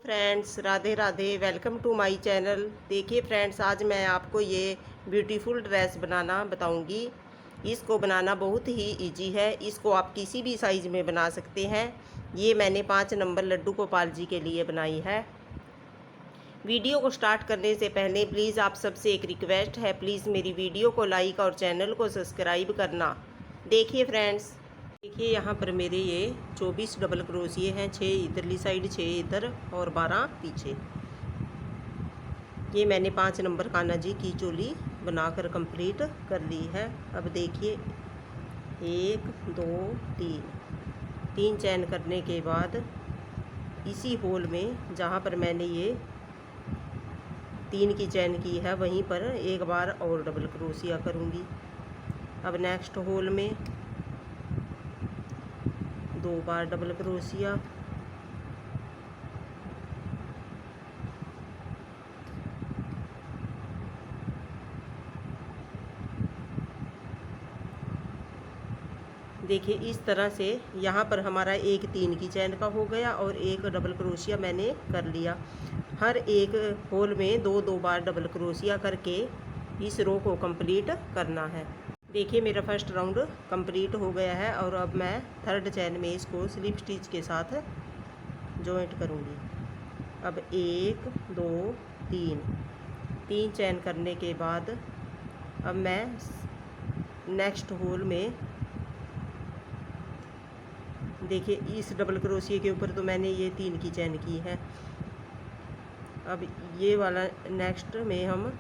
Friends, Radhe Radhe. Welcome to my channel. देखिए friends, आज मैं आपको ये ब्यूटीफुल ड्रेस बनाना बताऊंगी। इसको बनाना बहुत ही इजी है। इसको आप किसी भी साइज़ में बना सकते हैं। ये मैंने 5 नंबर लड्डू गोपाल जी के लिए बनाई है। वीडियो को स्टार्ट करने से पहले प्लीज़ आप सबसे एक रिक्वेस्ट है, प्लीज़ मेरी वीडियो को लाइक और चैनल को सब्सक्राइब करना। देखिए फ्रेंड्स, देखिए यहाँ पर मेरे ये 24 डबल क्रोशिये हैं, 6 इधरली साइड, 6 इधर और 12 पीछे। ये मैंने 5 नंबर कान्हा जी की चोली बनाकर कंप्लीट कर ली है। अब देखिए 1 2 3 चैन करने के बाद इसी होल में जहाँ पर मैंने ये 3 की चैन की है वहीं पर एक बार और डबल क्रोशिया करूँगी। अब नेक्स्ट होल में 2 बार डबल क्रोशिया, देखिए इस तरह से यहाँ पर हमारा एक 3 की चैन का हो गया और एक डबल क्रोशिया मैंने कर लिया। हर एक होल में 2-2 बार डबल क्रोशिया करके इस रो को कंप्लीट करना है। देखिए मेरा फर्स्ट राउंड कंप्लीट हो गया है और अब मैं थर्ड चैन में इसको स्लिप स्टिच के साथ जॉइंट करूँगी। अब 1 2 3 चैन करने के बाद अब मैं नेक्स्ट होल में देखिए इस डबल क्रोशिये के ऊपर तो मैंने ये 3 की चैन की है। अब ये वाला नेक्स्ट में हम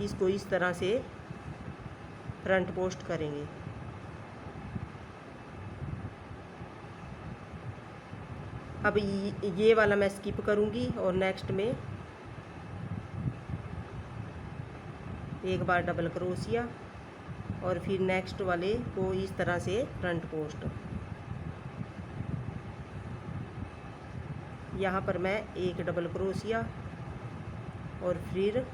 इसको इस तरह से फ्रंट पोस्ट करेंगे। अब ये वाला मैं स्किप करूँगी और नेक्स्ट में एक बार डबल क्रोशिया और फिर नेक्स्ट वाले को इस तरह से फ्रंट पोस्ट। यहाँ पर मैं एक डबल क्रोशिया और फिर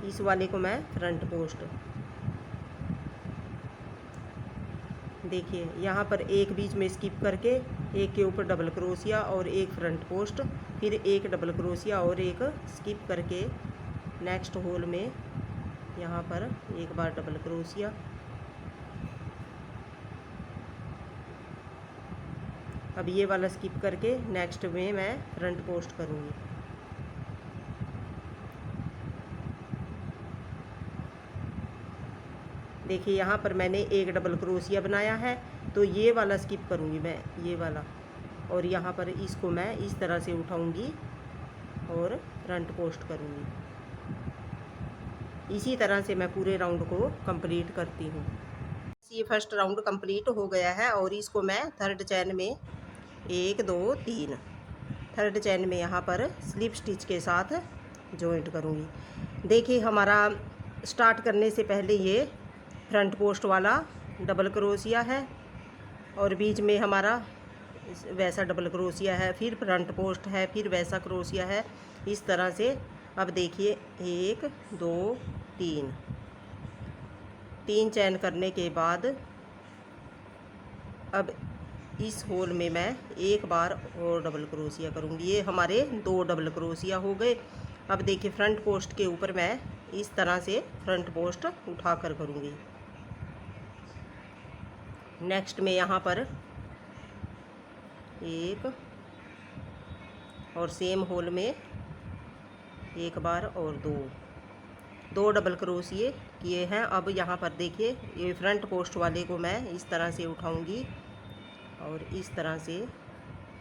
इस वाले को मैं फ्रंट पोस्ट। देखिए यहाँ पर एक बीच में स्किप करके एक के ऊपर डबल क्रोशिया और एक फ्रंट पोस्ट, फिर एक डबल क्रोशिया और एक स्किप करके नेक्स्ट होल में यहाँ पर एक बार डबल क्रोशिया। अब ये वाला स्किप करके नेक्स्ट में मैं फ्रंट पोस्ट करूँगी। देखिए यहाँ पर मैंने एक डबल क्रोशिया बनाया है तो ये वाला स्किप करूँगी मैं, ये वाला, और यहाँ पर इसको मैं इस तरह से उठाऊँगी और फ्रंट पोस्ट करूँगी। इसी तरह से मैं पूरे राउंड को कंप्लीट करती हूँ। ये फर्स्ट राउंड कंप्लीट हो गया है और इसको मैं थर्ड चैन में 1 2 3 थर्ड चैन में यहाँ पर स्लिप स्टिच के साथ जॉइंट करूँगी। देखिए हमारा स्टार्ट करने से पहले ये फ्रंट पोस्ट वाला डबल क्रोशिया है और बीच में हमारा वैसा डबल क्रोशिया है, फिर फ्रंट पोस्ट है, फिर वैसा क्रोशिया है, इस तरह से। अब देखिए 1 2 3 चैन करने के बाद अब इस होल में मैं एक बार और डबल क्रोशिया करूँगी। ये हमारे 2 डबल क्रोशिया हो गए। अब देखिए फ्रंट पोस्ट के ऊपर मैं इस तरह से फ्रंट पोस्ट उठाकर करूँगी। नेक्स्ट में यहाँ पर एक और सेम होल में एक बार और दो डबल क्रोशिये किए हैं। अब यहाँ पर देखिए ये फ्रंट पोस्ट वाले को मैं इस तरह से उठाऊंगी और इस तरह से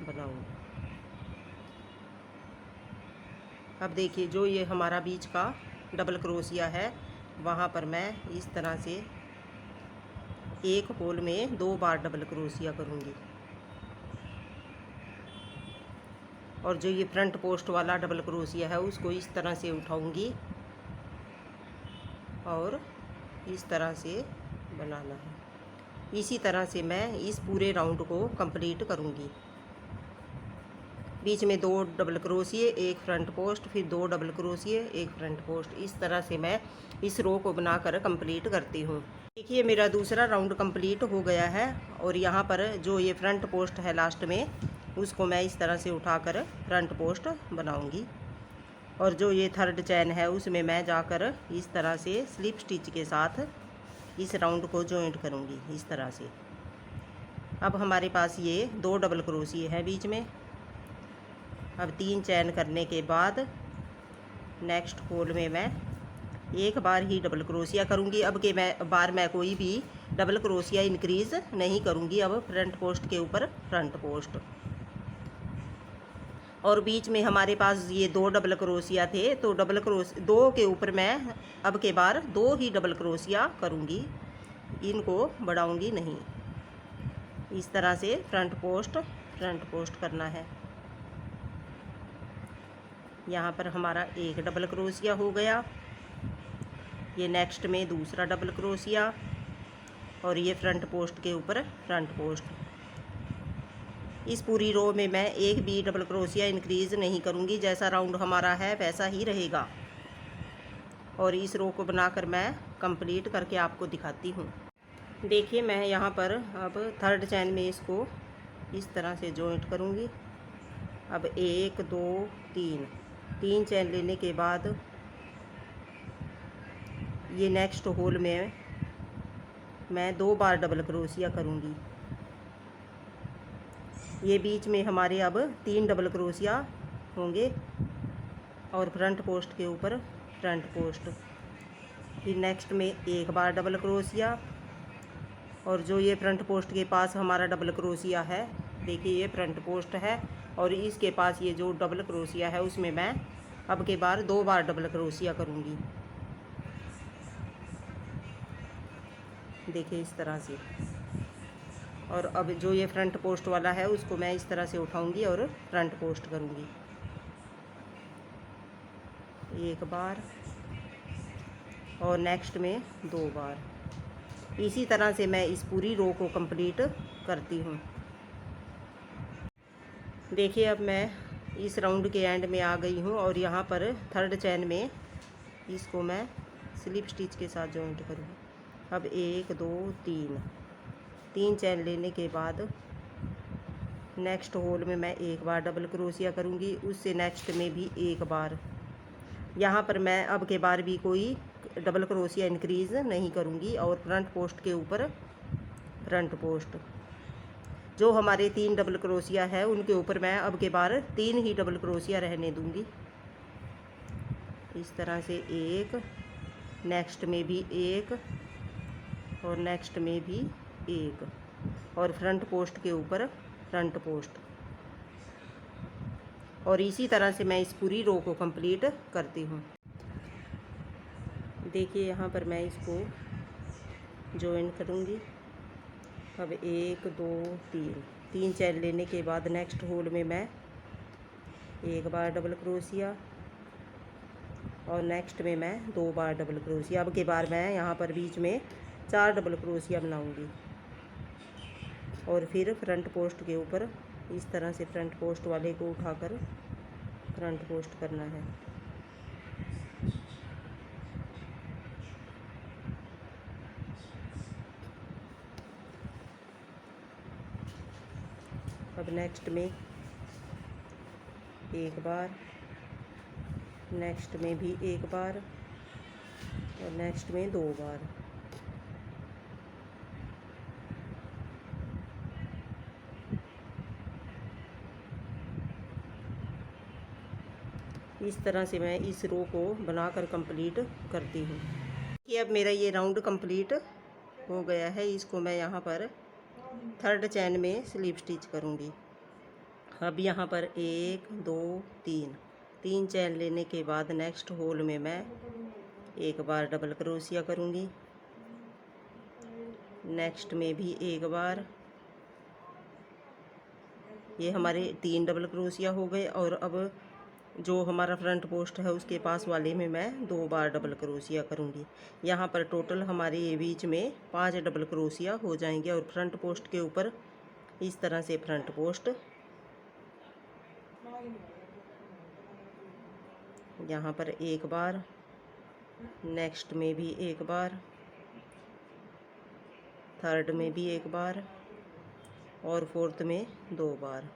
बनाऊंगी। अब देखिए जो ये हमारा बीच का डबल क्रोशिया है वहाँ पर मैं इस तरह से एक होल में 2 बार डबल क्रोशिया करूँगी और जो ये फ्रंट पोस्ट वाला डबल क्रोशिया है उसको इस तरह से उठाऊँगी और इस तरह से बनाना है। इसी तरह से मैं इस पूरे राउंड को कंप्लीट करूँगी। बीच में 2 डबल क्रोशिए, एक फ्रंट पोस्ट, फिर 2 डबल क्रोशिए, एक फ्रंट पोस्ट। इस तरह से मैं इस रो को बनाकर कंप्लीट करती हूँ। देखिए मेरा दूसरा राउंड कंप्लीट हो गया है और यहाँ पर जो ये फ्रंट पोस्ट है लास्ट में, उसको मैं इस तरह से उठाकर फ्रंट पोस्ट बनाऊँगी। और जो ये थर्ड चैन है उसमें मैं जाकर इस तरह से स्लिप स्टिच के साथ इस राउंड को जॉइंट करूँगी इस तरह से। अब हमारे पास ये 2 डबल क्रोशिए है बीच में। अब 3 चैन करने के बाद नेक्स्ट होल में मैं एक बार ही डबल क्रोशिया करूँगी। अब के बार मैं कोई भी डबल क्रोशिया इंक्रीज़ नहीं करूँगी। अब फ्रंट पोस्ट के ऊपर फ्रंट पोस्ट, और बीच में हमारे पास ये 2 डबल क्रोशिया थे, तो डबल क्रोश 2 के ऊपर मैं अब के बार 2 ही डबल क्रोशिया करूँगी, इनको बढ़ाऊँगी नहीं। इस तरह से फ्रंट पोस्ट करना है। यहाँ पर हमारा एक डबल क्रोशिया हो गया, ये नेक्स्ट में दूसरा डबल क्रोशिया, और ये फ्रंट पोस्ट के ऊपर फ्रंट पोस्ट। इस पूरी रो में मैं एक भी डबल क्रोशिया इंक्रीज़ नहीं करूँगी, जैसा राउंड हमारा है वैसा ही रहेगा। और इस रो को बनाकर मैं कंप्लीट करके आपको दिखाती हूँ। देखिए मैं यहाँ पर अब थर्ड चैन में इसको इस तरह से जॉइंट करूँगी। अब 1 2 3 चैन लेने के बाद ये नेक्स्ट होल में मैं 2 बार डबल क्रोशिया करूँगी। ये बीच में हमारे अब 3 डबल क्रोशिया होंगे और फ्रंट पोस्ट के ऊपर फ्रंट पोस्ट। फिर नेक्स्ट में एक बार डबल क्रोशिया, और जो ये फ्रंट पोस्ट के पास हमारा डबल क्रोशिया है, देखिए ये फ्रंट पोस्ट है और इसके पास ये जो डबल क्रोशिया है उसमें मैं अब के बार 2 बार डबल क्रोशिया करूँगी। देखिए इस तरह से। और अब जो ये फ्रंट पोस्ट वाला है उसको मैं इस तरह से उठाऊंगी और फ्रंट पोस्ट करूँगी। एक बार और नेक्स्ट में 2 बार। इसी तरह से मैं इस पूरी रो को कंप्लीट करती हूँ। देखिए अब मैं इस राउंड के एंड में आ गई हूँ और यहाँ पर थर्ड चैन में इसको मैं स्लिप स्टिच के साथ जॉइंट करूँगी। अब 1 2 3 चैन लेने के बाद नेक्स्ट होल में मैं एक बार डबल क्रोशिया करूँगी, उससे नेक्स्ट में भी एक बार। यहाँ पर मैं अब के बार भी कोई डबल क्रोशिया इंक्रीज़ नहीं करूँगी और फ्रंट पोस्ट के ऊपर फ्रंट पोस्ट। जो हमारे 3 डबल क्रोशिया है उनके ऊपर मैं अब के बार 3 ही डबल क्रोशिया रहने दूँगी। इस तरह से एक, नेक्स्ट में भी एक और नेक्स्ट में भी एक, और फ्रंट पोस्ट के ऊपर फ्रंट पोस्ट। और इसी तरह से मैं इस पूरी रो को कंप्लीट करती हूँ। देखिए यहाँ पर मैं इसको जॉइन करूँगी। अब 1 2 3 चैन लेने के बाद नेक्स्ट होल में मैं एक बार डबल क्रोशिया और नेक्स्ट में मैं 2 बार डबल क्रोशिया। अब के बार मैं यहाँ पर बीच में 4 डबल क्रोशिया बनाऊँगी और फिर फ्रंट पोस्ट के ऊपर इस तरह से फ्रंट पोस्ट वाले को उठाकर फ्रंट पोस्ट करना है। अब नेक्स्ट में एक बार, नेक्स्ट में भी एक बार और नेक्स्ट में 2 बार। इस तरह से मैं इस रो को बनाकर कंप्लीट करती हूँ। कि अब मेरा ये राउंड कंप्लीट हो गया है। इसको मैं यहाँ पर थर्ड चैन में स्लिप स्टिच करूँगी। अब यहाँ पर 1 2 3 चैन लेने के बाद नेक्स्ट होल में मैं एक बार डबल क्रोशिया करूँगी, नेक्स्ट में भी एक बार। ये हमारे 3 डबल क्रोशिया हो गए और अब जो हमारा फ्रंट पोस्ट है उसके पास वाले में मैं 2 बार डबल क्रोशिया करूँगी। यहाँ पर टोटल हमारे ये बीच में 5 डबल क्रोशिया हो जाएंगे और फ्रंट पोस्ट के ऊपर इस तरह से फ्रंट पोस्ट। यहाँ पर एक बार, नेक्स्ट में भी एक बार, थर्ड में भी एक बार और फोर्थ में 2 बार।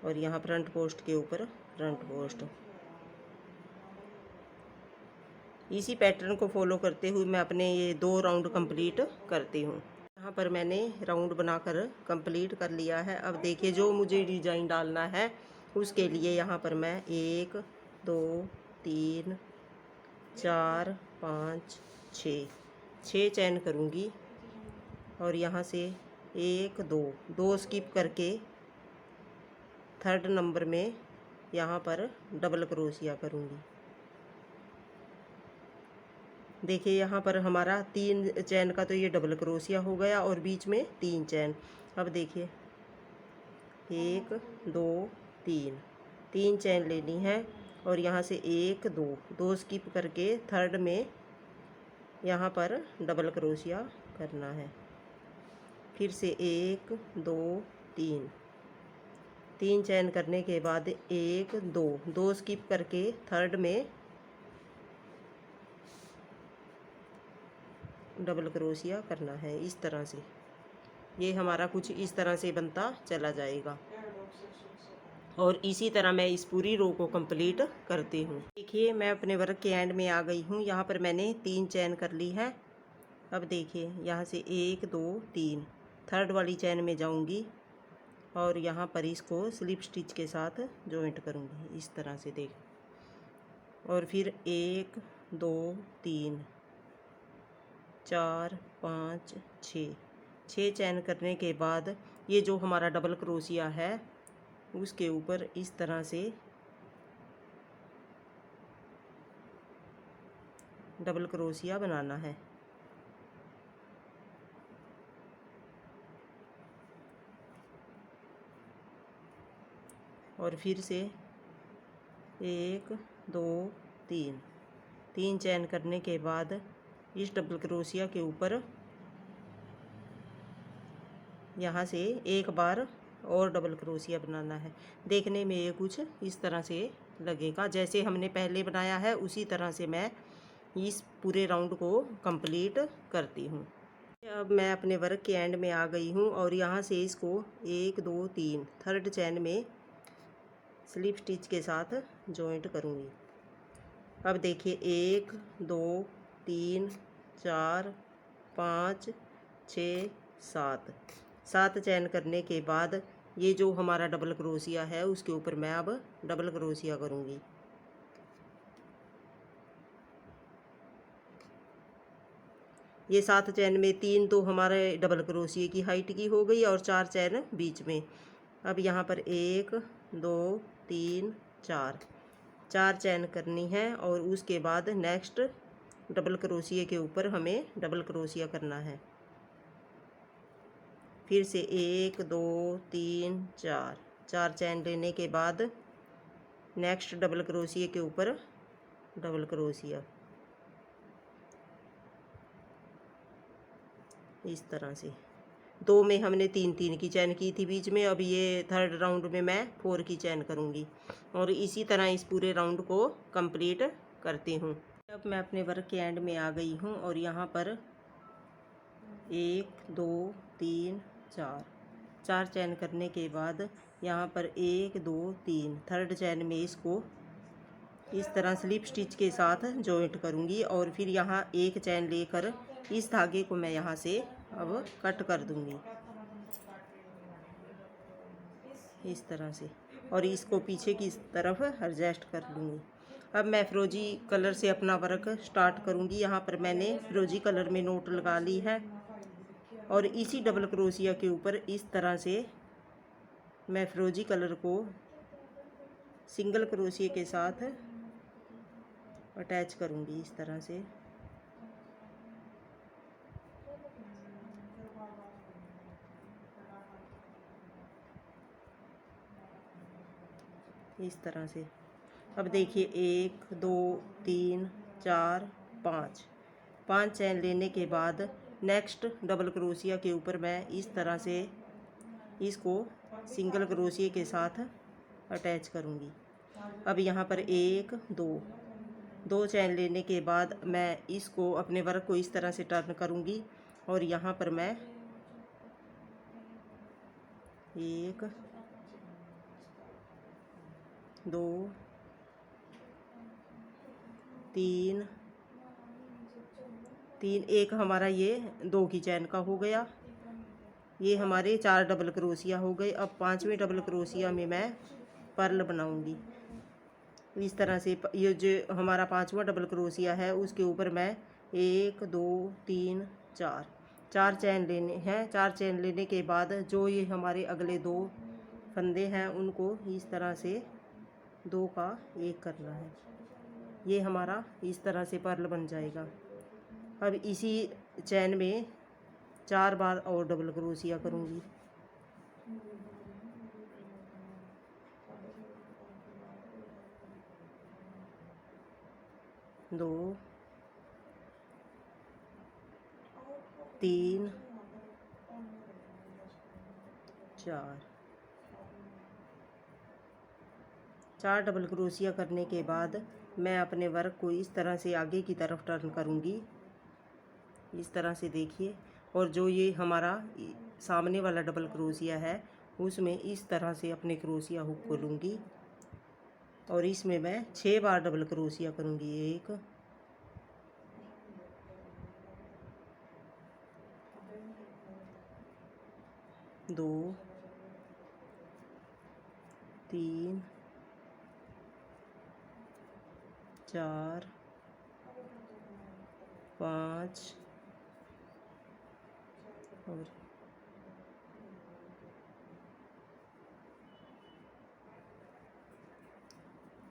और यहाँ फ्रंट पोस्ट के ऊपर फ्रंट पोस्ट। इसी पैटर्न को फॉलो करते हुए मैं अपने ये 2 राउंड कंप्लीट करती हूँ। यहाँ पर मैंने राउंड बनाकर कंप्लीट कर लिया है। अब देखिए जो मुझे डिज़ाइन डालना है उसके लिए यहाँ पर मैं 1 2 3 4 5 6 चैन करूँगी और यहाँ से 1 2 स्किप करके थर्ड नंबर में यहाँ पर डबल क्रोशिया करूँगी। देखिए यहाँ पर हमारा 3 चैन का तो ये डबल क्रोशिया हो गया और बीच में 3 चैन। अब देखिए 1 2 3 चैन लेनी है और यहाँ से 1 2 स्किप करके थर्ड में यहाँ पर डबल क्रोशिया करना है। फिर से 1 2 3 चैन करने के बाद 1 2 स्किप करके थर्ड में डबल क्रोशिया करना है। इस तरह से ये हमारा कुछ इस तरह से बनता चला जाएगा और इसी तरह मैं इस पूरी रो को कंप्लीट करती हूँ। देखिए मैं अपने वर्क के एंड में आ गई हूँ। यहाँ पर मैंने 3 चैन कर ली है। अब देखिए यहाँ से 1 2 3 थर्ड वाली चैन में जाऊँगी और यहाँ पर इसको स्लिप स्टिच के साथ जॉइंट करूँगी इस तरह से। देख और फिर 1 2 3 4 5 6 चैन करने के बाद ये जो हमारा डबल क्रोशिया है उसके ऊपर इस तरह से डबल क्रोशिया बनाना है। और फिर से 1 2 3 चैन करने के बाद इस डबल क्रोशिया के ऊपर यहाँ से एक बार और डबल क्रोशिया बनाना है। देखने में ये कुछ इस तरह से लगेगा जैसे हमने पहले बनाया है, उसी तरह से मैं इस पूरे राउंड को कंप्लीट करती हूँ। अब मैं अपने वर्क के एंड में आ गई हूँ और यहाँ से इसको 1 2 3 थर्ड चैन में स्लिप स्टिच के साथ जॉइंट करूँगी। अब देखिए 1 2 3 4 5 6 7 चैन करने के बाद ये जो हमारा डबल क्रोशिया है उसके ऊपर मैं अब डबल क्रोशिया करूँगी। ये 7 चैन में 3 तो हमारे डबल क्रोशिया की हाइट की हो गई और 4 चैन बीच में। अब यहाँ पर 1 2 3 4 चैन करनी है और उसके बाद नेक्स्ट डबल क्रोशिया के ऊपर हमें डबल क्रोशिया करना है। फिर से 1 2 3 4 चैन लेने के बाद नेक्स्ट डबल क्रोशिया के ऊपर डबल क्रोशिया इस तरह से। 2 में हमने 3 की चैन की थी बीच में। अब ये थर्ड राउंड में मैं 4 की चैन करूँगी और इसी तरह इस पूरे राउंड को कंप्लीट करती हूँ। अब मैं अपने वर्क के एंड में आ गई हूँ और यहाँ पर 1 2 3 4 चैन करने के बाद यहाँ पर 1 2 3 थर्ड चैन में इसको इस तरह स्लिप स्टिच के साथ जॉइंट करूँगी और फिर यहाँ एक चैन लेकर इस धागे को मैं यहाँ से अब कट कर दूँगी इस तरह से और इसको पीछे की तरफ एडजस्ट कर लूँगी। अब मैं फिरोजी कलर से अपना वर्क स्टार्ट करूँगी। यहाँ पर मैंने फिरोजी कलर में नोट लगा ली है और इसी डबल क्रोशिया के ऊपर इस तरह से मैं फिरोजी कलर को सिंगल क्रोशिया के साथ अटैच करूँगी इस तरह से। इस तरह से। अब देखिए 1 2 3 4 5 चैन लेने के बाद नेक्स्ट डबल क्रोशिया के ऊपर मैं इस तरह से इसको सिंगल क्रोशिया के साथ अटैच करूँगी। अब यहाँ पर 1 2 चैन लेने के बाद मैं इसको अपने वर्क को इस तरह से टर्न करूँगी और यहाँ पर मैं 1 2 3 एक हमारा ये 2 की चैन का हो गया। ये हमारे 4 डबल क्रोशिया हो गए। अब 5वें डबल क्रोशिया में मैं पर्ल बनाऊंगी इस तरह से। ये जो हमारा 5वां डबल क्रोशिया है उसके ऊपर मैं 1 2 3 4 चैन लेने हैं। 4 चैन लेने के बाद जो ये हमारे अगले 2 फंदे हैं उनको इस तरह से 2 का 1 करना है। ये हमारा इस तरह से पर्ल बन जाएगा। अब इसी चैन में 4 बार और डबल क्रोशिया करूँगी। दो 3 4 डबल क्रोशिया करने के बाद मैं अपने वर्क को इस तरह से आगे की तरफ टर्न करूँगी इस तरह से, देखिए। और जो ये हमारा सामने वाला डबल क्रोशिया है उसमें इस तरह से अपने क्रोशिया हुक को लूँगी और इसमें मैं 6 बार डबल क्रोशिया करूँगी। 1 2 3 4 5 और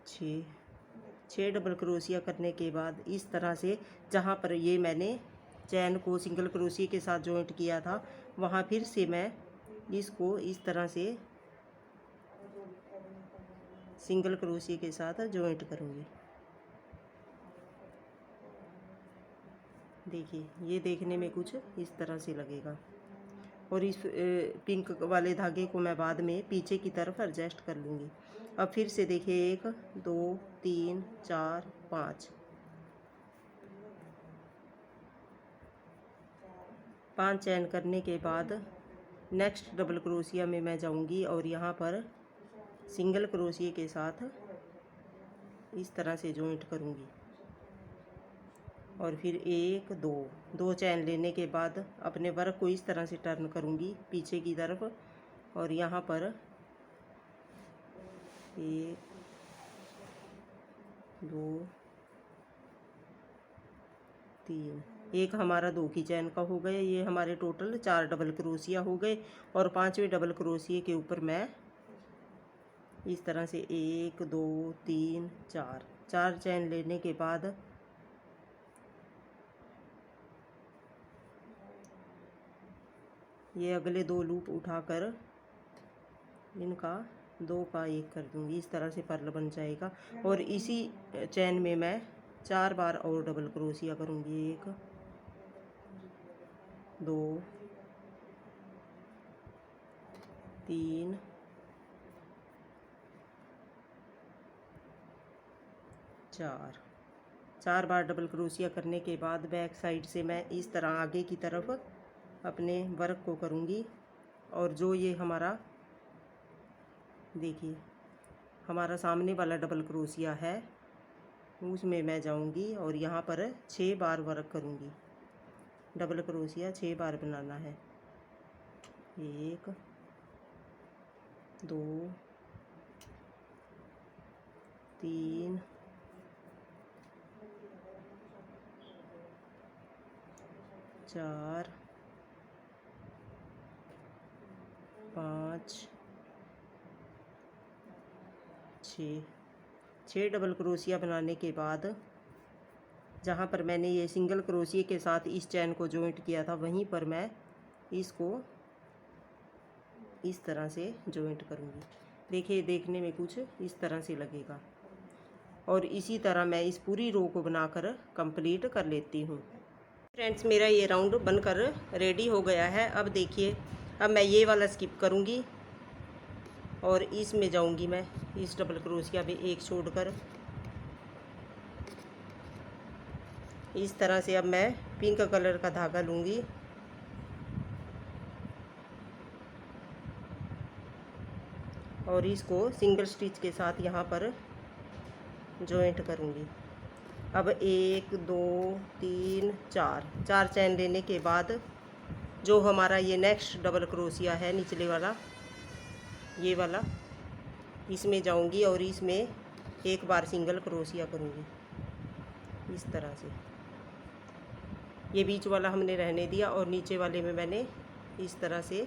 6 डबल क्रोशिया करने के बाद इस तरह से जहाँ पर ये मैंने चैन को सिंगल क्रोशिया के साथ जॉइंट किया था वहाँ फिर से मैं इसको इस तरह से सिंगल क्रोशिया के साथ जॉइंट करूँगी। देखिए ये देखने में कुछ इस तरह से लगेगा। और इस पिंक वाले धागे को मैं बाद में पीछे की तरफ एडजस्ट कर लूँगी। अब फिर से देखिए 1 2 3 4 5 चैन करने के बाद नेक्स्ट डबल क्रोशिया में मैं जाऊँगी और यहाँ पर सिंगल क्रोशिया के साथ इस तरह से जॉइंट करूँगी। और फिर 1 2 चैन लेने के बाद अपने वर्क को इस तरह से टर्न करूँगी पीछे की तरफ और यहाँ पर 1 2 3 एक हमारा 2 की चैन का हो गया। ये हमारे टोटल 4 डबल क्रोशिया हो गए। और 5वें डबल क्रोशिया के ऊपर मैं इस तरह से 1 2 3 4 चैन लेने के बाद ये अगले 2 लूप उठाकर इनका 2 का 1 कर दूंगी। इस तरह से पर्ल बन जाएगा। और इसी चैन में मैं 4 बार और डबल क्रोशिया करूंगी। 1 2 3 4 बार डबल क्रोशिया करने के बाद बैक साइड से मैं इस तरह आगे की तरफ अपने वर्क को करूँगी। और जो ये हमारा देखिए हमारा सामने वाला डबल क्रोशिया है उसमें मैं जाऊँगी और यहाँ पर 6 बार वर्क करूँगी। डबल क्रोशिया 6 बार बनाना है। 1 2 3 4 5 6 डबल क्रोशिया बनाने के बाद जहाँ पर मैंने ये सिंगल क्रोशिया के साथ इस चैन को जॉइंट किया था वहीं पर मैं इसको इस तरह से जॉइंट करूँगी। देखिए देखने में कुछ इस तरह से लगेगा। और इसी तरह मैं इस पूरी रो को बनाकर कंप्लीट कर लेती हूँ। फ्रेंड्स मेरा ये राउंड बनकर रेडी हो गया है। अब देखिए अब मैं ये वाला स्किप करूँगी और इसमें जाऊँगी मैं इस डबल क्रोशिया में एक छोड़कर। इस तरह से अब मैं पिंक कलर का धागा लूँगी और इसको सिंगल स्टिच के साथ यहाँ पर जॉइंट करूँगी। अब 1 2 3 4 चैन लेने के बाद जो हमारा ये नेक्स्ट डबल क्रोशिया है निचले वाला, ये वाला, इसमें जाऊंगी और इसमें एक बार सिंगल क्रोशिया करूँगी इस तरह से। ये बीच वाला हमने रहने दिया और नीचे वाले में मैंने इस तरह से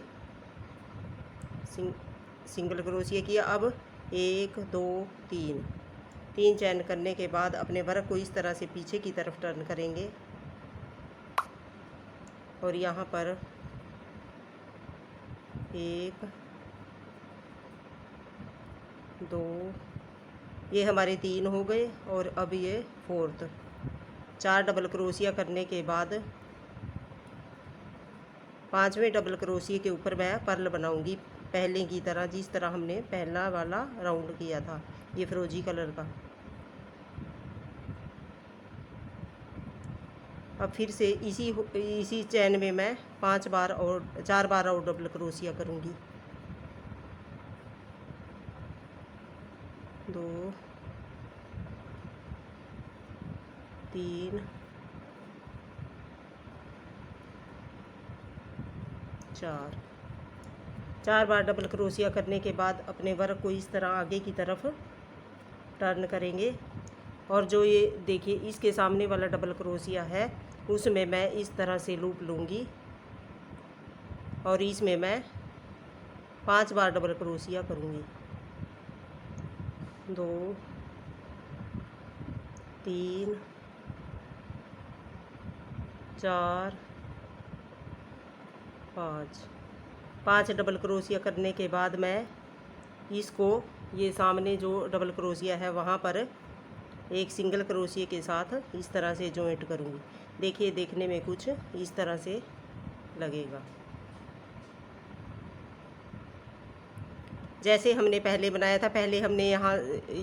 सिंगल क्रोशिया किया। अब 1 2 3 चैन करने के बाद अपने वर्क को इस तरह से पीछे की तरफ टर्न करेंगे और यहाँ पर 1 2, ये हमारे 3 हो गए और अब ये 4th। 4 डबल क्रोशिया करने के बाद 5वें डबल क्रोशिया के ऊपर मैं पर्ल बनाऊंगी पहले की तरह, जिस तरह हमने पहला वाला राउंड किया था, ये फिरोजी कलर का। अब फिर से इसी चैन में मैं 4 बार और डबल क्रोशिया करूंगी। 2 3 4 बार डबल क्रोशिया करने के बाद अपने वर्क को इस तरह आगे की तरफ टर्न करेंगे और जो ये देखिए इसके सामने वाला डबल क्रोशिया है उसमें मैं इस तरह से लूप लूँगी और इसमें मैं 5 बार डबल क्रोशिया करूँगी। 2 3 4 5 डबल क्रोशिया करने के बाद मैं इसको ये सामने जो डबल क्रोशिया है वहाँ पर एक सिंगल क्रोशिया के साथ इस तरह से जॉइंट करूँगी। देखिए देखने में कुछ इस तरह से लगेगा जैसे हमने पहले बनाया था। पहले हमने यहाँ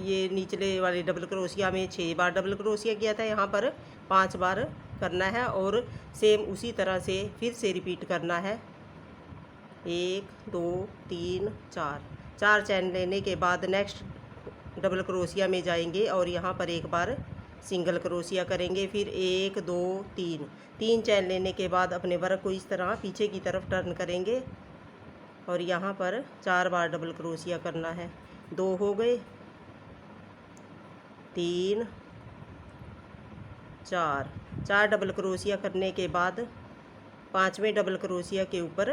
ये निचले वाले डबल क्रोशिया में 6 बार डबल क्रोशिया किया था, यहाँ पर 5 बार करना है और सेम उसी तरह से फिर से रिपीट करना है। 1 2 3 4 चैन लेने के बाद नेक्स्ट डबल क्रोशिया में जाएंगे और यहाँ पर एक बार सिंगल क्रोशिया करेंगे। फिर 1 2 3 चैन लेने के बाद अपने वर्क को इस तरह पीछे की तरफ टर्न करेंगे और यहाँ पर 4 बार डबल क्रोशिया करना है। 2 हो गए, 3 4 डबल क्रोशिया करने के बाद 5वें डबल क्रोशिया के ऊपर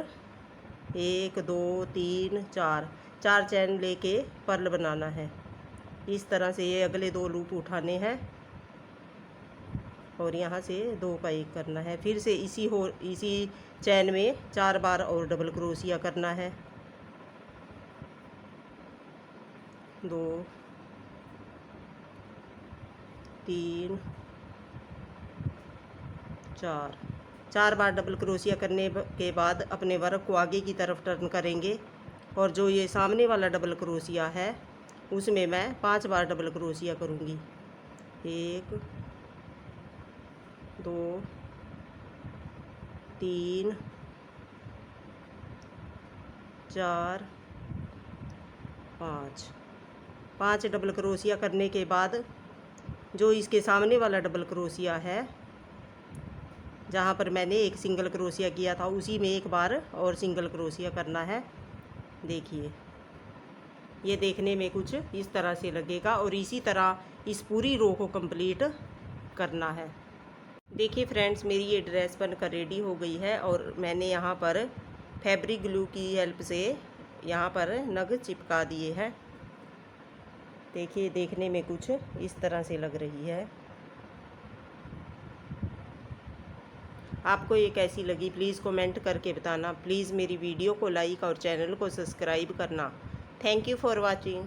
1 2 3 4 चैन लेके पर्ल बनाना है। इस तरह से ये अगले 2 लूप उठाने हैं और यहाँ से 2 का 1 करना है। फिर से इसी चैन में 4 बार और डबल क्रोशिया करना है। 2 3 4 बार डबल क्रोशिया करने के बाद अपने वर्क को आगे की तरफ टर्न करेंगे और जो ये सामने वाला डबल क्रोशिया है उसमें मैं 5 बार डबल क्रोशिया करूँगी। 1 2 3 4 5 डबल क्रोशिया करने के बाद जो इसके सामने वाला डबल क्रोशिया है जहाँ पर मैंने एक सिंगल क्रोशिया किया था उसी में एक बार और सिंगल क्रोशिया करना है। देखिए ये देखने में कुछ इस तरह से लगेगा और इसी तरह इस पूरी रो को कंप्लीट करना है। देखिए फ्रेंड्स, मेरी ये ड्रेस बनकर रेडी हो गई है और मैंने यहाँ पर फैब्रिक ग्लू की हेल्प से यहाँ पर नग चिपका दिए हैं। देखिए देखने में कुछ इस तरह से लग रही है। आपको ये कैसी लगी प्लीज़ कमेंट करके बताना। प्लीज़ मेरी वीडियो को लाइक और चैनल को सब्सक्राइब करना। Thank you for watching.